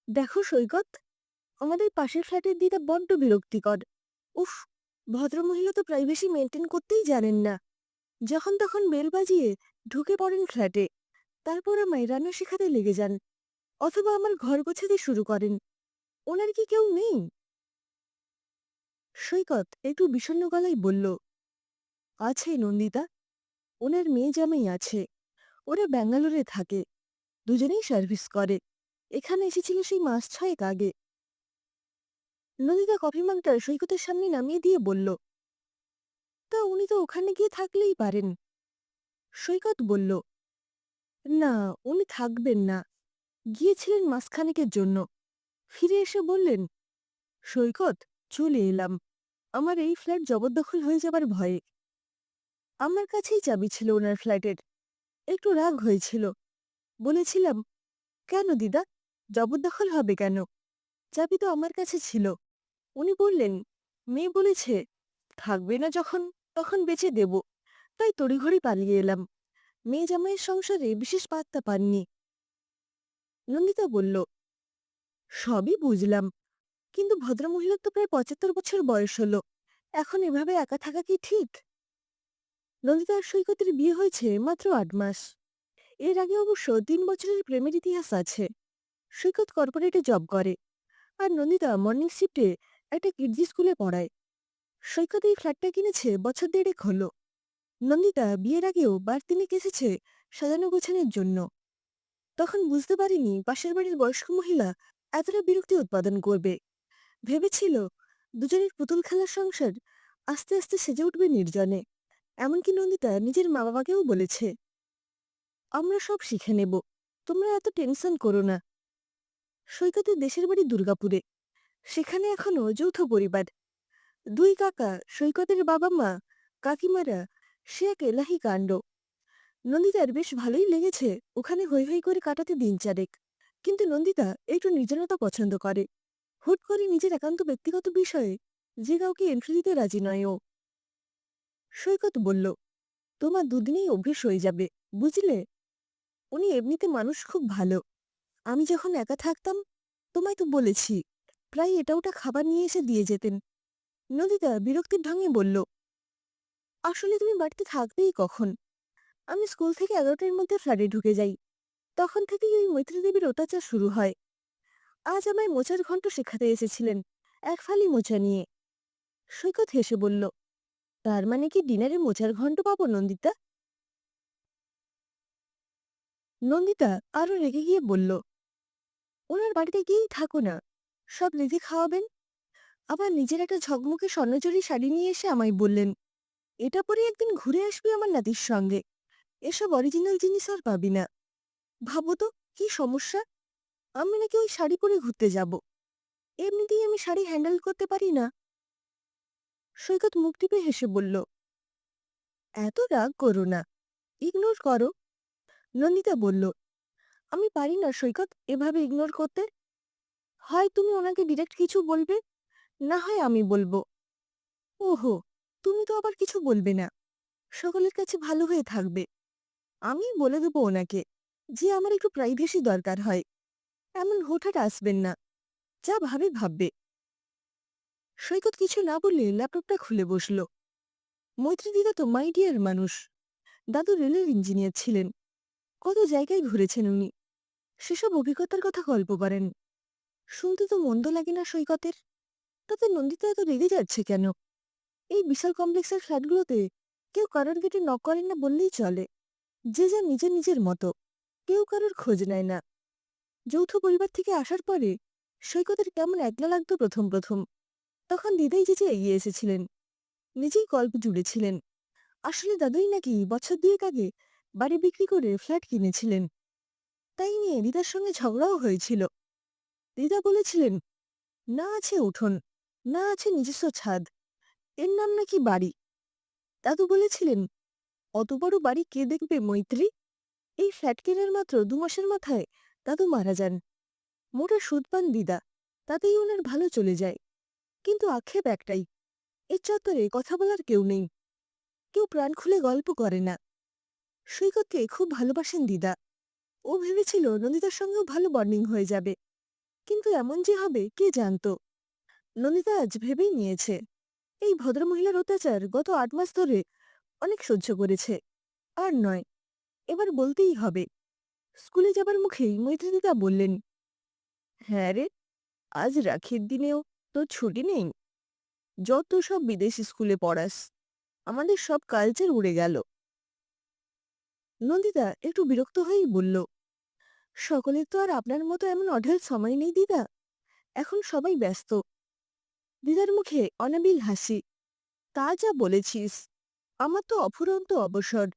দেখো সৈকত, আমাদের পাশের ফ্ল্যাটের দিদা বড্ড বিরক্তিকর। উফ, ভদ্রমহিলা তো প্রাইভেসি মেনটেন করতেই জানেন না। যখন তখন বেল বাজিয়ে ঢুকে পড়েন ফ্ল্যাটে, তারপর আমায় রান্না শেখাতে লেগে যান, অথবা আমার ঘর গোছাতে শুরু করেন। ওনার কি কেউ নেই? সৈকত একটু বিষণ্ণ গলায় বলল, আছে নন্দিতা, ওনার মেয়ে জামাই আছে। ওরা ব্যাঙ্গালোরে থাকে, দুজনেই সার্ভিস করে। এখানে এসেছিল সেই মাস 6 আগে। নন্দিতা কফি মাগটা সৈকতের সামনে নামিয়ে দিয়ে বলল, তা উনি তো ওখানে গিয়ে থাকলেই পারেন। সৈকত বলল, না, উনি থাকবেন না। গিয়েছিলেন মাসখানেকের জন্য। ফিরে এসে বললেন, সৈকত, চলে এলাম। আমার এই ফ্ল্যাট জবরদখল হয়ে যাবার ভয়ে। আমার কাছেই চাবি ছিল ওনার ফ্ল্যাটের। একটু রাগ হয়েছিল। বলেছিলাম, কেন দিদা, জবরদখল হবে কেন? চাবি তো আমার কাছে ছিল। উনি বললেন, মেয়ে বলেছে থাকবে না যখন, তখন বেচে দেব। তাই তড়িঘড়ি পালিয়ে এলাম। মেয়ে জামাইয়ের সংসারে বিশেষ পাত্তা পাননি। নন্দিতা বলল, সবই বুঝলাম, কিন্তু ভদ্রমহিলার তো প্রায় 75 বছর বয়স হলো। এখন এভাবে একা থাকা কি ঠিক? নন্দিতা আর সৈকতের বিয়ে হয়েছে মাত্র 8 মাস। এর আগে অবশ্য 3 বছরের প্রেমের ইতিহাস আছে। সৈকত কর্পোরেটে জব করে, আর নন্দিতা মর্নিং শিফটে একটা কিডজি স্কুলে পড়ায়। সৈকত এই ফ্ল্যাটটা কিনেছে বছর 1.5 হলো। নন্দিতা বিয়ের আগেও বার তিনেক এসেছে সাজানো গোছানোর জন্য। তখন বুঝতে পারিনি পাশের বাড়ির বয়স্ক মহিলা এতটা বিরক্তি উৎপাদন করবে। ভেবেছিল দুজনের পুতুল খেলার সংসার আস্তে আস্তে সেজে উঠবে নির্জনে। এমনকি নন্দিতা নিজের মা বাবাকেও বলেছে, আমরা সব শিখে নেব, তোমরা এত টেনশন করো না। সৈকতের দেশের বাড়ি দুর্গাপুরে। সেখানে এখনো যৌথ পরিবার। 2 কাকা, সৈকতের বাবা মা, কাকিমারা। সে এক এলাহি কাণ্ড। নন্দিতার বেশ ভালোই লেগেছে ওখানে হৈ হৈ করে কাটাতে দিন চারেক। কিন্তু নন্দিতা একটু নির্জনতা পছন্দ করে। হুট করে নিজের একান্ত ব্যক্তিগত বিষয়ে যে কাউকে এন্ট্রি দিতে রাজি নয় ও। সৈকত বলল, তোমার দুদিনেই অভ্যেস হয়ে যাবে, বুঝলে? উনি এমনিতে মানুষ খুব ভালো। আমি যখন একা থাকতাম, তোমায় তো বলেছি, প্রায় এটা ওটা খাবার নিয়ে এসে দিয়ে যেতেন। নন্দিতা বিরক্তির ঢঙে বলল, আসলে তুমি বাড়িতে থাকবেই কখন? আমি স্কুল থেকে 11টার মধ্যে ফ্ল্যাটে ঢুকে যাই। তখন থেকেই ওই মৈত্রী দেবীর অত্যাচার শুরু হয়। আজ আমায় মোচার ঘন্ট শেখাতে এসেছিলেন, এক ফালি মোচা নিয়ে। সৈকত হেসে বলল, তার মানে কি ডিনারে মোচার ঘন্ট পাবো নন্দিতা? নন্দিতা আরো রেগে গিয়ে বলল, ওনার বাড়িতে গিয়েই থাকো না, সব রেঁধে খাওয়াবেন। আবার নিজের একটা ঝকমকে স্বর্ণজরি শাড়ি নিয়ে এসে আমায় বললেন, এটা পরে একদিন ঘুরে আসবি আমার নাতির সঙ্গে। এসব অরিজিনাল জিনিস আর পাবি না। ভাবো তো, কি সমস্যা? আমি নাকি ওই শাড়ি পরে ঘুরতে যাব? এমনিতেই আমি শাড়ি হ্যান্ডেল করতে পারি না। সৈকত মুখ টিপে হেসে বলল, এত রাগ করো না, ইগনোর করো। নন্দিতা বলল, আমি পারি না সৈকত এভাবে ইগনোর করতে। হয় তুমি ওনাকে ডিরেক্ট কিছু বলবে, না হয় আমি বলবো। ওহো, তুমি তো আবার কিছু বলবে না, সকলের কাছে ভালো হয়ে থাকবে। আমি বলে দেবো ওনাকে যে আমার একটু প্রাইভেসি দরকার হয়। এমন হুটহাট আসবেন না, যা ভাবে ভাববে। সৈকত কিছু না বললে ল্যাপটপটা খুলে বসল। মৈত্রী দিদা তো মাই ডিয়ার মানুষ। দাদু রেলের ইঞ্জিনিয়ার ছিলেন। কত জায়গায় ঘুরেছেন উনি। সেসব অভিজ্ঞতার কথা গল্প করেন। শুনতে তো মন্দ লাগে না সৈকতের। তাতে নন্দিতা এত রেগে যাচ্ছে কেন? এই বিশাল কমপ্লেক্সের ফ্ল্যাটগুলোতে কেউ কারোর গেটে নক করেন না বললেই চলে। যে যা নিজের নিজের মতো, কেউ কারোর খোঁজ নেয় না। যৌথ পরিবার থেকে আসার পরে সৈকতের কেমন একলা লাগতো প্রথম প্রথম। তখন দিদাই যে এগিয়ে এসেছিলেন, নিজেই গল্প জুড়েছিলেন। আসলে দাদুই নাকি বছর 2 আগে বাড়ি বিক্রি করে ফ্ল্যাট কিনেছিলেন। তাই নিয়ে দিদার সঙ্গে ঝগড়াও হয়েছিল। দিদা বলেছিলেন, না আছে উঠোন, না আছে নিজস্ব ছাদ, এর নাম নাকি বাড়ি। দাদু বলেছিলেন, অত বড় বাড়ি কে দেখবে মৈত্রী? এই ফ্ল্যাট কেনার মাত্র 2 মাসের মাথায় দাদু মারা যান। মোটা সুদ পান দিদা, তাতেই ওনার ভালো চলে যায়। কিন্তু আক্ষেপ একটাই, এর চত্বরে কথা বলার কেউ নেই। কেউ প্রাণ খুলে গল্প করে না। সৈকতকে খুব ভালোবাসেন দিদা। ও ভেবেছিল নন্দিতার সঙ্গেও ভালো বন্ডিং হয়ে যাবে। কিন্তু এমন যে হবে কে জানতো। নন্দিতা আজ ভেবেই নিয়েছে এই ভদ্রমহিলার অত্যাচার গত ৮ মাস ধরে অনেক সহ্য করেছে। আর নয়, এবার বলতেই হবে। স্কুলে যাবার মুখেই মৈত্রীদিতা বললেন, হ্যাঁ রে, আজ রাখির দিনেও তোর ছুটি নেই? যত সব বিদেশি স্কুলে পড়াস, আমাদের সব কালচার উড়ে গেল। নন্দিতা একটু বিরক্ত হয়েই বলল, সকলের তো আর আপনার মতো এমন অঢেল সময় নেই দিদা, এখন সবাই ব্যস্ত। দিদার মুখে অনাবিল হাসি। তা যা বলেছিস, আমার তো অফুরন্ত অবসর।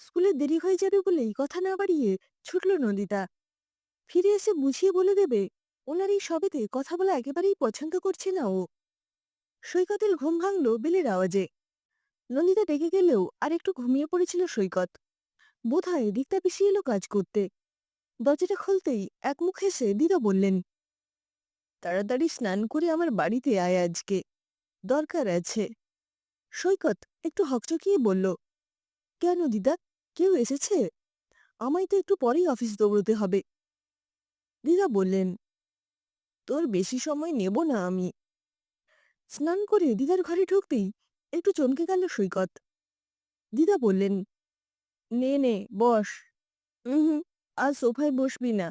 স্কুলে দেরি হয়ে যাবে বলেই কথা না বাড়িয়ে ছুটল নন্দিতা। ফিরে এসে বুঝিয়ে বলে দেবে ওনার এই সবেতে কথা বলা একেবারেই পছন্দ করছে না ও। সৈকতের ঘুম ভাঙল বেলের আওয়াজে। নন্দিতা ডেকে গেলেও আর একটু ঘুমিয়ে পড়েছিল সৈকত। বোধহয় রিক্তা পিসি এলো কাজ করতে। দরজাটা খুলতেই এক মুখ হেসে দিদা বললেন, তাড়াতাড়ি স্নান করে আমার বাড়িতে আয় আজকে, দরকার আছে। সৈকত একটু হকচকিয়ে বলল, কেন দিদা, কেউ এসেছে? আমায় তো একটু পরেই অফিস দৌড়তে হবে। দিদা বললেন, তোর বেশি সময় নেব না আমি। স্নান করে দিদার ঘরে ঢুকতেই একটু চমকে গেল সৈকত। দিদা বললেন, নে নে বস। হুম, আজ সোফায় বসবি না,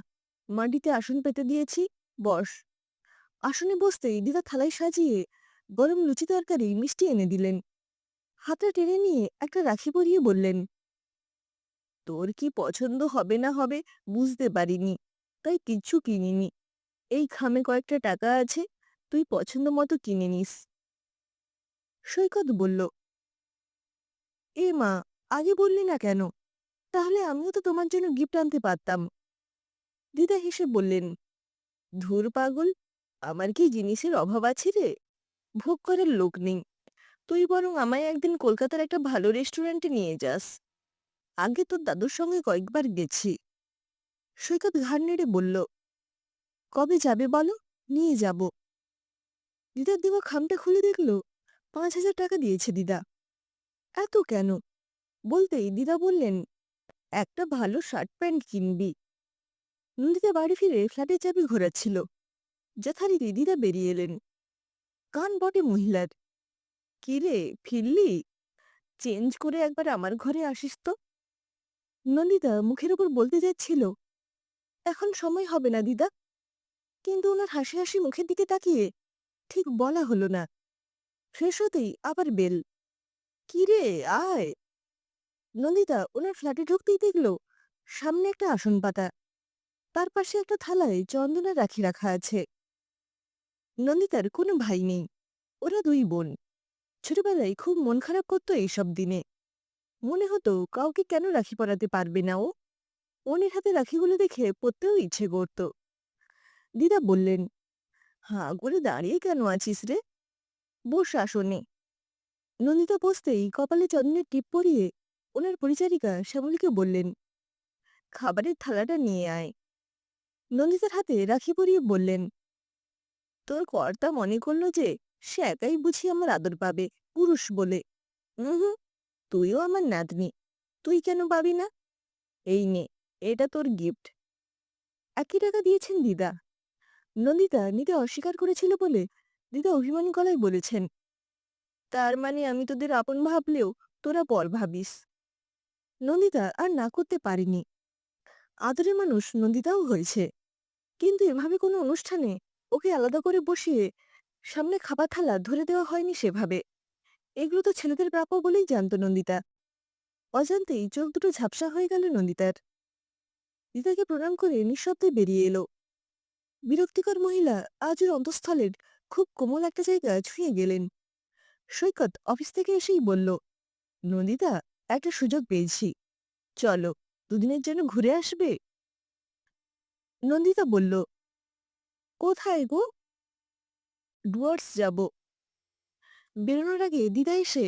মাটিতে আসন পেতে দিয়েছি, বস। আসনে বসতেই দিদা থালায় সাজিয়ে গরম লুচি তরকারি মিষ্টি এনে দিলেন। হাতটা টেনে নিয়ে একটা রাখি পরিয়ে বললেন, তোর কি পছন্দ হবে না হবে বুঝতে পারিনি, তাই কিচ্ছু কিনিনি। এই খামে কয়েকটা টাকা আছে, তুই পছন্দ মতো কিনে নিস। সৈকত বলল, এ মা, আগে বললি না কেন? তাহলে আমিও তো তোমার জন্য গিফট আনতে পারতাম। দিদা হেসে বললেন, ধুর পাগল, আমার কি জিনিসের অভাব আছে রে? ভোগ করার লোক নেই। তুই বরং আমায় একদিন কলকাতার একটা ভালো রেস্টুরেন্টে নিয়ে যাস। আগে তোর দাদুর সঙ্গে কয়েকবার গেছি। সৈকত ঘাড় নেড়ে বলল, কবে যাবে বলো, নিয়ে যাব। দিদার দেওয়া খামটা খুলে দেখল ৫,০০০ টাকা দিয়েছে দিদা। এত কেন বলতেই দিদা বললেন, একটা ভালো শার্ট প্যান্ট কিনবি। নন্দিতা বাড়ি ফিরে ফ্ল্যাটের চাবি ঘোরাচ্ছিল। যথারীতি দিদা বেরিয়ে এলেন। কান বটে মহিলার। কিরে, ফিরলি? চেঞ্জ করে একবার আমার ঘরে আসিস তো। নন্দিতা মুখের উপর বলতে যাচ্ছিল, এখন সময় হবে না দিদা, কিন্তু ওনার হাসি হাসি মুখের দিকে তাকিয়ে ঠিক বলা হলো না। ফ্রেশ হতেই আবার বেল। কিরে, আয়। নন্দিতা ওনার ফ্ল্যাটে ঢুকতেই দেখল সামনে একটা আসন পাতা, তার পাশে একটা থালায় চন্দনা রাখি রাখা আছে। নন্দিতার কোনো ভাই নেই, ওরা দুই বোন। ছোটবেলায় খুব মন খারাপ করতো এইসব দিনে। মনে হতো কাউকে কেন রাখি পরাতে পারবে না ও। ওনের হাতে রাখিগুলো দেখে পরতেও ইচ্ছে করত। দিদা বললেন, হাঁ করে দাঁড়িয়ে কেন আছিস রে, বস আসনে। নন্দিতা বসতেই কপালে চন্দনের টিপ পরিয়ে ওনার পরিচারিকা শ্যামলীকে বললেন, খাবারের থালাটা নিয়ে আয়। নন্দিতার হাতে রাখি পরিয়ে বললেন, তোর কর্তা মনে করল যে সে একাই বুঝি আমার আদর পাবে, পুরুষ বলে। হুম, তুইও আমার নাতনি, তুই কেন পাবি না? এই নে, এটা তোর গিফট। ১ টাকা দিয়েছেন দিদা। নন্দিতা নিতে অস্বীকার করেছিল বলে দিদা অভিমানী গলায় বলেছেন, তার মানে আমি তোদের আপন ভাবলেও তোরা পর ভাবিস। নন্দিতা আর না করতে পারেনি। আদরের মানুষ নন্দিতাও হয়েছে, কিন্তু এভাবে কোনো অনুষ্ঠানে ওকে আলাদা করে বসিয়ে সামনে খাবার থালা ধরে দেওয়া হয়নি সেভাবে। এগুলো তো ছেলেদের প্রাপ্য বলেই জানত নন্দিতা। অজান্তেই চোখ দুটো ঝাপসা হয়ে গেল নন্দিতার। দিদাকে প্রণাম করে নিঃশব্দে বেরিয়ে এলো। বিরক্তিকর মহিলা আজ ওর অন্তঃস্থলের খুব কোমল একটা জায়গা ছুঁয়ে গেলেন। সৈকত অফিস থেকে এসেই বলল, নন্দিতা, একটা সুযোগ পেয়েছি, চলো, দুদিনের জন্য ঘুরে আসবে। নন্দিতা বলল, কোথায় গো? ডুয়ার্স যাব। বেরোনোর আগে দিদা এসে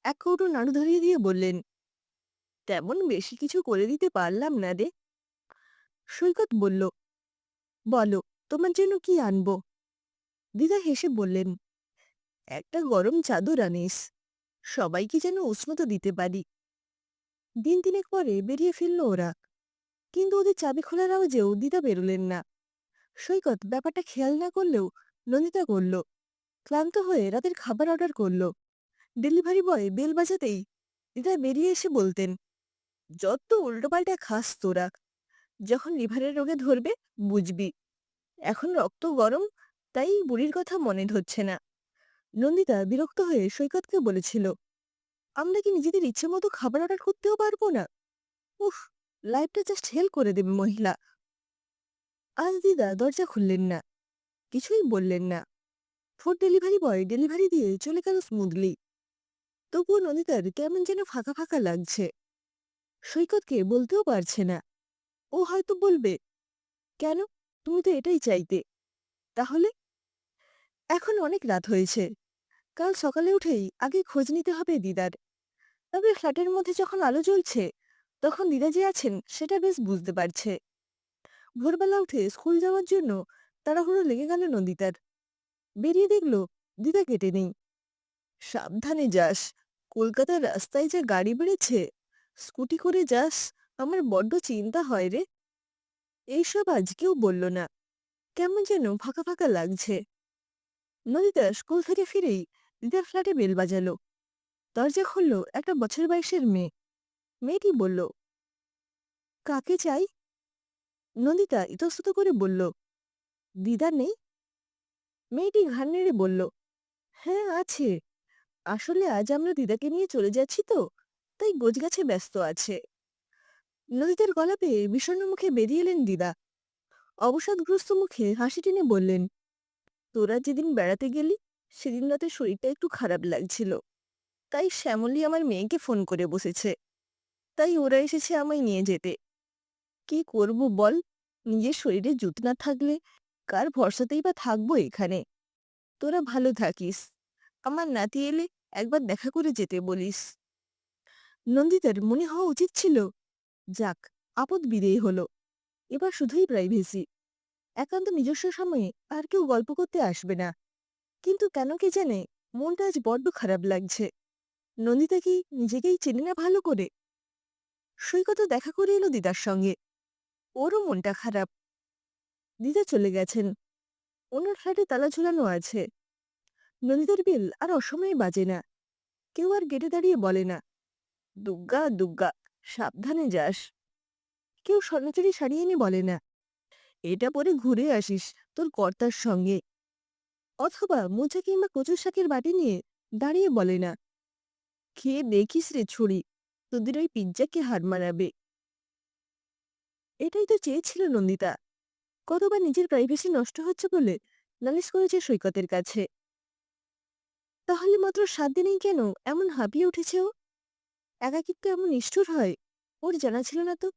এক কৌটো নাড়ু ধরিয়ে দিয়ে বললেন, তেমন বেশি কিছু করে দিতে পারলাম না রে। সৈকত বলল, বলো, তোমার জন্য কি আনবো? দিদা হেসে বললেন, একটা গরম চাদর আনিস, সবাইকে যেন উষ্ণতা দিতে পারি। দিন তিনেক পরে বেরিয়ে ফেলল ওরা, কিন্তু ওদের চাবি খোলার আওয়াজেও দিদা বেরোলেন না। সৈকত ব্যাপারটা খেয়াল না করলেও নন্দিতা করল। ক্লান্ত হয়ে রাতের খাবার অর্ডার করল। ডেলিভারি বয় বেল বাজাতেই দিদা বেরিয়ে এসে বলতেন, যত উল্টোপাল্টা খাস তোরা, যখন লিভারের রোগে ধরবে বুঝবি। এখন রক্ত গরম, তাই বুড়ির কথা মনে ধরছে না। নন্দিতা বিরক্ত হয়ে সৈকতকে বলেছিল, আমরা কি নিজেদের ইচ্ছে মতো খাবার অর্ডার করতেও পারবো না? উফ, লাইফটা জাস্ট হেল করে দেবে মহিলা। আজ দিদা দরজা খুললেন না, কিছুই বললেন না। ফুড ডেলিভারি বয় ডেলিভারি দিয়ে চলে গেল স্মুথলি। তবুও নন্দিতার কেমন যেন ফাঁকা ফাঁকা লাগছে। সৈকতকে বলতেও পারছে না। ও হয়তো বলবে, কেন, তুমি তো এটাই চাইতে। তাহলে এখন অনেক রাত হয়েছে, কাল সকালে উঠেই আগে খোঁজ নিতে হবে দিদার। তবে ফ্ল্যাটের মধ্যে যখন আলো জ্বলছে, তখন দিদা যে আছেন সেটা বেশ বুঝতে পারছে। ভোরবেলা উঠে স্কুল যাওয়ার জন্য তাড়াহুড়ো লেগে গেল নন্দিতার। বেরিয়ে দেখল দিদা গেটে নেই। সাবধানে যাস, কলকাতার রাস্তায় যে গাড়ি বেড়েছে, স্কুটি করে যাস, আমার বড্ড চিন্তা হয় রে। এইসব আজ কেউ বলল না, কেমন যেন ফাঁকা ফাঁকা লাগছে। নন্দিতা স্কুল থেকে ফিরেই দিদার ফ্ল্যাটে বেল বাজালো। দরজা খুলল একটা বছর বয়সের মেয়ে। মেয়েটি বলল, কাকে চাই? নন্দিতা ইতস্তত করে বলল, দিদা নেই? মেয়েটি ঘাড় নেড়ে বলল, হ্যাঁ আছে, আসলে আজ আমরা দিদাকে নিয়ে চলে যাচ্ছি তো, তাই গোছগাছে ব্যস্ত আছে। নদীদের গলা পেয়ে বিষণ্ণ মুখে বেরিয়ে এলেন দিদা। অবসাদগ্রস্ত মুখে হাসি টেনে বললেন, তোরা যেদিন বেড়াতে গেলি সেদিন রাতে শরীরটা একটু খারাপ লাগছিল, তাই শ্যামলী আমার মেয়েকে ফোন করে বসেছে, তাই ওরা এসেছে আমায় নিয়ে যেতে। কি করব বল, নিজের শরীরে জুত না থাকলে কার ভরসাতেই বা থাকবো এখানে। তোরা ভালো থাকিস, আমার নাতি এলে একবার দেখা করে যেতে বলিস। নন্দিতার মনে হওয়া উচিত ছিল, যাক, আপদ বিদেয় হলো, এবার শুধুই প্রাইভেসি, একান্ত নিজস্ব সময়ে আর কেউ গল্প করতে আসবে না। কিন্তু কেন কে জানে মনটা আজ বড্ড খারাপ লাগছে। নন্দিতা কি নিজেকেই চেনে না ভালো করে? সৈকত দেখা করে এলো দিদার সঙ্গে, ওরও মনটা খারাপ। দিদা চলে গেছেন, ওনার ফ্ল্যাটে তালা ঝুলানো আছে। নন্দিতার বেল আর অসময়ে বাজে না, কেউ আর গেটে দাঁড়িয়ে বলে না, দুগ্গা দুগ্গা, সাবধানে যাস। কেউ স্বর্ণচুরি সারিয়ে এনে বলে না, এটা পরে ঘুরে আসিস তোর কর্তার সঙ্গে। অথবা মোচা কিংবা কচুর শাকের বাটি নিয়ে দাঁড়িয়ে বলে না, খেয়ে দেখিস রে ছুরি, তোদের ওই পিজ্জাকে হার মানাবে। এটাই তো চেয়েছিল নন্দিতা। কতবার নিজের প্রাইভেসি নষ্ট হচ্ছে বলে নালিশ করেছে সৈকতের কাছে। তাহলে মাত্র 7 দিনেই কেন এমন হাঁপিয়ে উঠেছে ও? একাকিত্ব এমন নিষ্ঠুর হয়, ওর জানা ছিল না তো।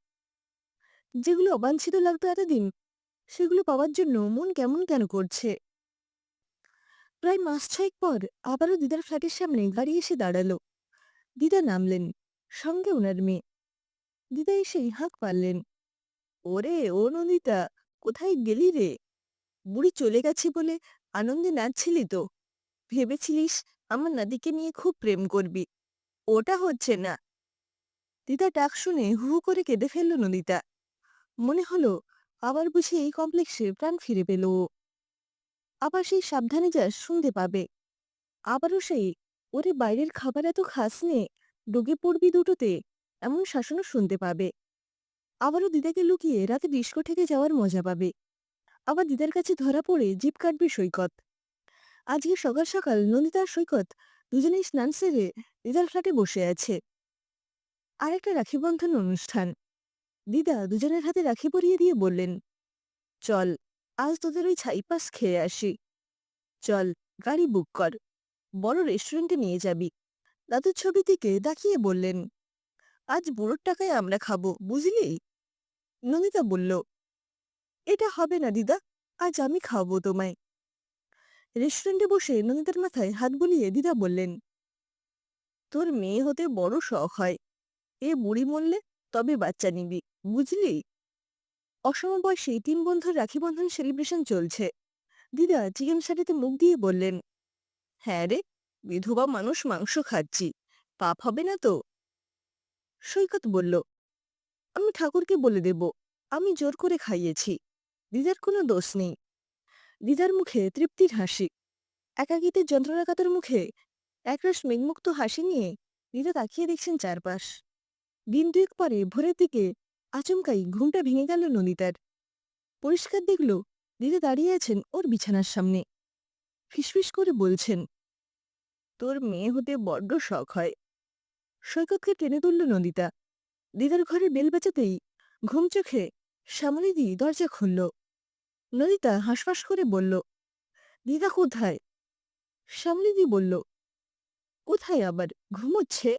যেগুলো অবাঞ্ছিত লাগতো এতদিন, সেগুলো পাওয়ার জন্য মন কেমন কেন করছে। প্রায় মাস 6 পর আবারও দিদার ফ্ল্যাটের সামনে গাড়ি এসে দাঁড়ালো। দিদা নামলেন, সঙ্গে ওনার মেয়ে। দিদা এসেই হাঁক পারলেন, ওরে ও নন্দিতা, কোথায় গেলি রে? বুড়ি চলে গেছে বলে আনন্দে নাচছিলি তো, ভেবেছিলিস আমার নাতিকে নিয়ে খুব প্রেম করবি, ওটা হচ্ছে না। দিদা ডাক শুনে হু হু করে কেঁদে ফেলল নন্দিতা। মনে হলো আবার বুঝি এই কমপ্লেক্সে প্রাণ ফিরে পেল ও। আবার সেই সাবধানে যাস শুনতে পাবে। আবারও সেই, ওরে বাইরের খাবার এত খাস নে, ডুবে পড়বি দুটোতে, এমন শাসনও শুনতে পাবে। আবারও দিদাকে লুকিয়ে রাতে ডিস্কোঠেকে যাওয়ার মজা পাবে। আবার দিদার কাছে ধরা পড়ে জিভ কাটবে সৈকত। আজকে সকাল সকাল নন্দিতা আর সৈকত দুজনেই স্নান সেরে দিদার ফ্ল্যাটে বসে আছে। আরেকটা রাখি বন্ধন অনুষ্ঠান। দিদা দুজনের হাতে রাখি পরিয়ে দিয়ে বললেন, চল, আজ তোদের ওই ছাইপাস খেয়ে আসি। চল, গাড়ি বুক কর, বড় রেস্টুরেন্টে নিয়ে যাবি। দাদুর ছবি দিকে তাকিয়ে বললেন, আজ বুড়োর টাকায় আমরা খাবো, বুঝলি? নন্দিতা বলল, এটা হবে না দিদা, আজ আমি খাওয়াবো তোমায়। রেস্টুরেন্টে বসে নন্দিতার মাথায় হাত বুলিয়ে দিদা বললেন, তোর মেয়ে হতে বড় শখ হয়, এ বুড়ি মরলে তবে বাচ্চা নিবি, বুঝলি? অসমবয়সী 3 বন্ধুর রাখি বন্ধন সেলিব্রেশন চলছে। দিদা চিকেন শাড়িতে মুখ দিয়ে বললেন, হ্যাঁ রে, বিধবা মানুষ মাংস খাচ্ছি, পাপ হবে না তো? সৈকত বলল, আমি ঠাকুরকে বলে দেব আমি জোর করে খাইয়েছি। দিদার কোনো দোষ নেই। দিদার মুখে তৃপ্তির হাসি। একাকিত্বের যন্ত্রণাকাতর মুখে একরাশ মেঘমুক্ত হাসি নিয়ে দিদা তাকিয়ে দেখছেন চারপাশ। দিন দুয়েক পরে ভোরের দিকে আচমকাই ঘুমটা ভেঙে গেল নন্দিতার। পরিষ্কার দেখল দিদা দাঁড়িয়ে আছেন ওর বিছানার সামনে। ফিসফিস করে বলছেন, তোর মেয়ে হতে বড্ড শখ হয়। সৈকতকে টেনে তুলল নন্দিতা। দিদার ঘরে বেল বাজাতেই ঘুম চোখে শ্যামলিদি দরজা খুলল। নন্দিতা হাঁসফাঁস করে বলল, দিদা কোথায়? শ্যামলিদি বলল, কোথায় আবার, ঘুমোচ্ছে।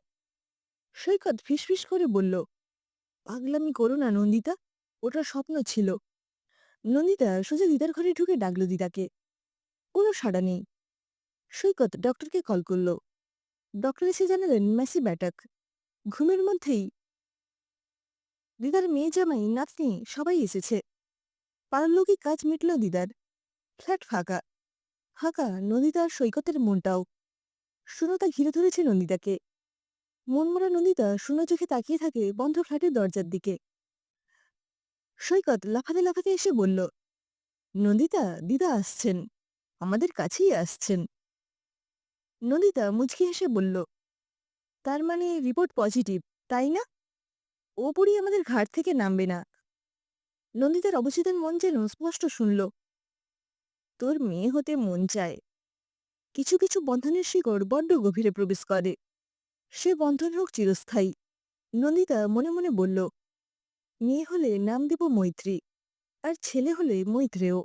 সৈকত ফিসফিস করে বলল, পাগলামি করো না নন্দিতা, ওটা স্বপ্ন ছিল। নন্দিতা সোজা দিদার ঘরে ঢুকে ডাকল দিদাকে। কোনো সাড়া নেই। সৈকত ডক্টরকে কল করল। ডক্টর এসে জানালেন ম্যাসিভ অ্যাটাক। ঘুমের মধ্যেই দিদার মেয়ে জামাই নাতনি সবাই এসেছে। পারলৌকিক কাজ মিটল দিদার। ফ্ল্যাট ফাঁকা। ফাঁকা নন্দিতা আর সৈকতের মনটাও। শূন্যতা ঘিরে ধরেছে নন্দিতাকে। মনমরা নন্দিতা শূন্য চোখে তাকিয়ে থাকে বন্ধ ফ্ল্যাটের দরজার দিকে। সৈকত লাফাতে লাফাতে এসে বলল, নন্দিতা, দিদা আসছেন, আমাদের কাছেই আসছেন। নন্দিতা মুচকি হেসে বলল, তার মানে রিপোর্ট পজিটিভ, তাই না? ওপরই আমাদের ঘাট থেকে নামবে না। নন্দিতার অবচেতন মন যেন স্পষ্ট শুনল, তোর মেয়ে হতে মন চায়। কিছু কিছু বন্ধনের শিকড় বড্ড গভীরে প্রবেশ করে। সে বন্ধন হোক চিরস্থায়ী। নন্দিতা মনে মনে বলল, মেয়ে হলে নাম দেব মৈত্রী, আর ছেলে হলে মৈত্রেয়।